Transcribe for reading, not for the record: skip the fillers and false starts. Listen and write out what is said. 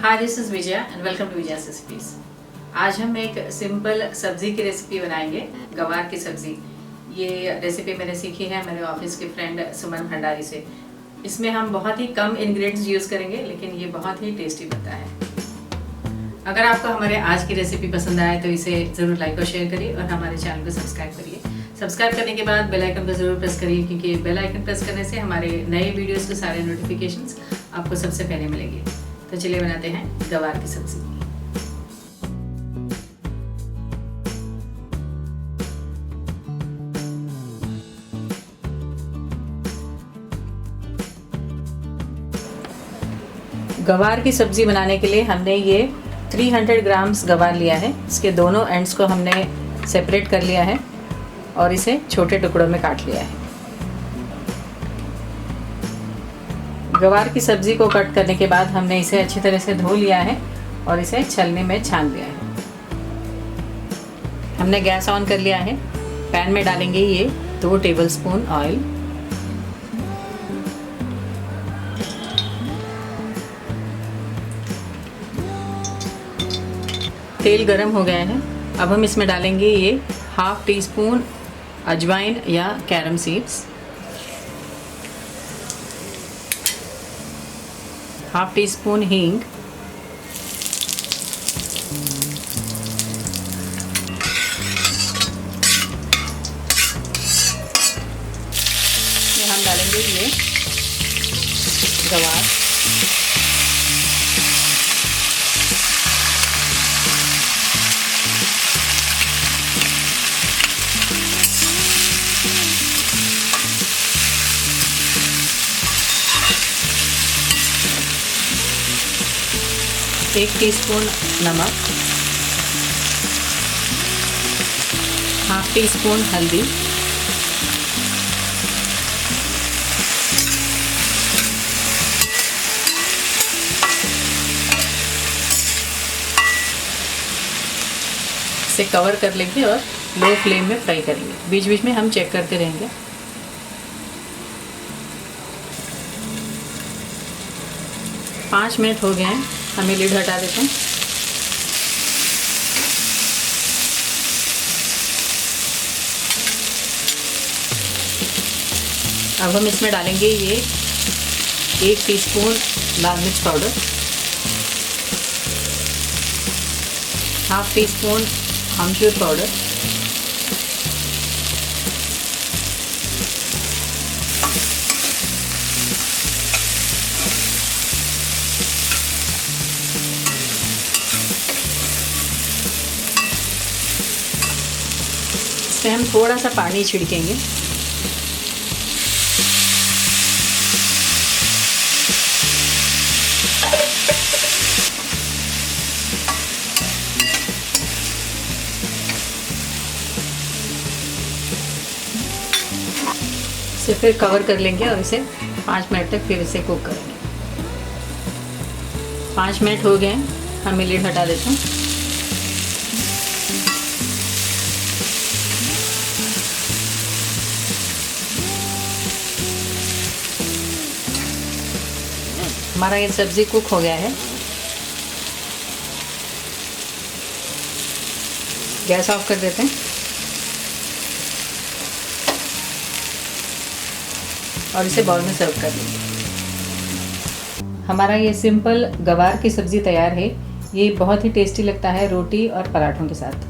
Hi this is Vijaya and welcome to Vijaya's recipes. आज हम एक सिंपल सब्जी की रेसिपी बनाएंगे, गवार की सब्जी। ये रेसिपी मैंने सीखी है मेरे ऑफिस के फ्रेंड सुमन भंडारी से। इसमें हम बहुत ही कम इंग्रेडिएंट्स यूज़ करेंगे, लेकिन ये बहुत ही टेस्टी बनता है। अगर आपको हमारे आज की रेसिपी पसंद आए तो इसे ज़रूर लाइक और शेयर करिए और हमारे चैनल को सब्सक्राइब करिए। सब्सक्राइब करने के बाद बेल आइकन को ज़रूर प्रेस करिए, क्योंकि बेल आइकन प्रेस करने से हमारे नए वीडियोस के सारे नोटिफिकेशंस आपको सबसे पहले मिलेंगे। तो चलिए बनाते हैं गवार की सब्जी। गवार की सब्जी बनाने के लिए हमने ये 300 ग्राम्स गवार लिया है। इसके दोनों एंड्स को हमने सेपरेट कर लिया है और इसे छोटे टुकड़ों में काट लिया है। गवार की सब्ज़ी को कट करने के बाद हमने इसे अच्छी तरह से धो लिया है और इसे छलनी में छान लिया है। हमने गैस ऑन कर लिया है। पैन में डालेंगे ये 2 टेबलस्पून ऑयल। तेल गरम हो गया है। अब हम इसमें डालेंगे ये ½ टीस्पून अजवाइन या कैरम सीड्स, ½ टीस्पून हींग, हम डालेंगे ये गवार, एक टीस्पून नमक, ½ टीस्पून हल्दी, इसे कवर कर लेंगे और लो फ्लेम में फ्राई करेंगे। बीच बीच में हम चेक करते रहेंगे। पाँच मिनट हो गए हैं, हमें लिड हटा देते हैं। अब हम इसमें डालेंगे ये 1 टीस्पून लाल मिर्च पाउडर, ½ टीस्पून आमचूर पाउडर, इसमें हम थोड़ा सा पानी छिड़केंगे। इसे फिर कवर कर लेंगे और इसे 5 मिनट तक फिर इसे कुक करेंगे। 5 मिनट हो गए, हमें लिड हटा देते हैं। हमारा ये सब्ज़ी कुक हो गया है। गैस ऑफ कर देते हैं और इसे बाउल में सर्व कर लेंगे। हमारा ये सिंपल गवार की सब्ज़ी तैयार है। ये बहुत ही टेस्टी लगता है रोटी और पराठों के साथ।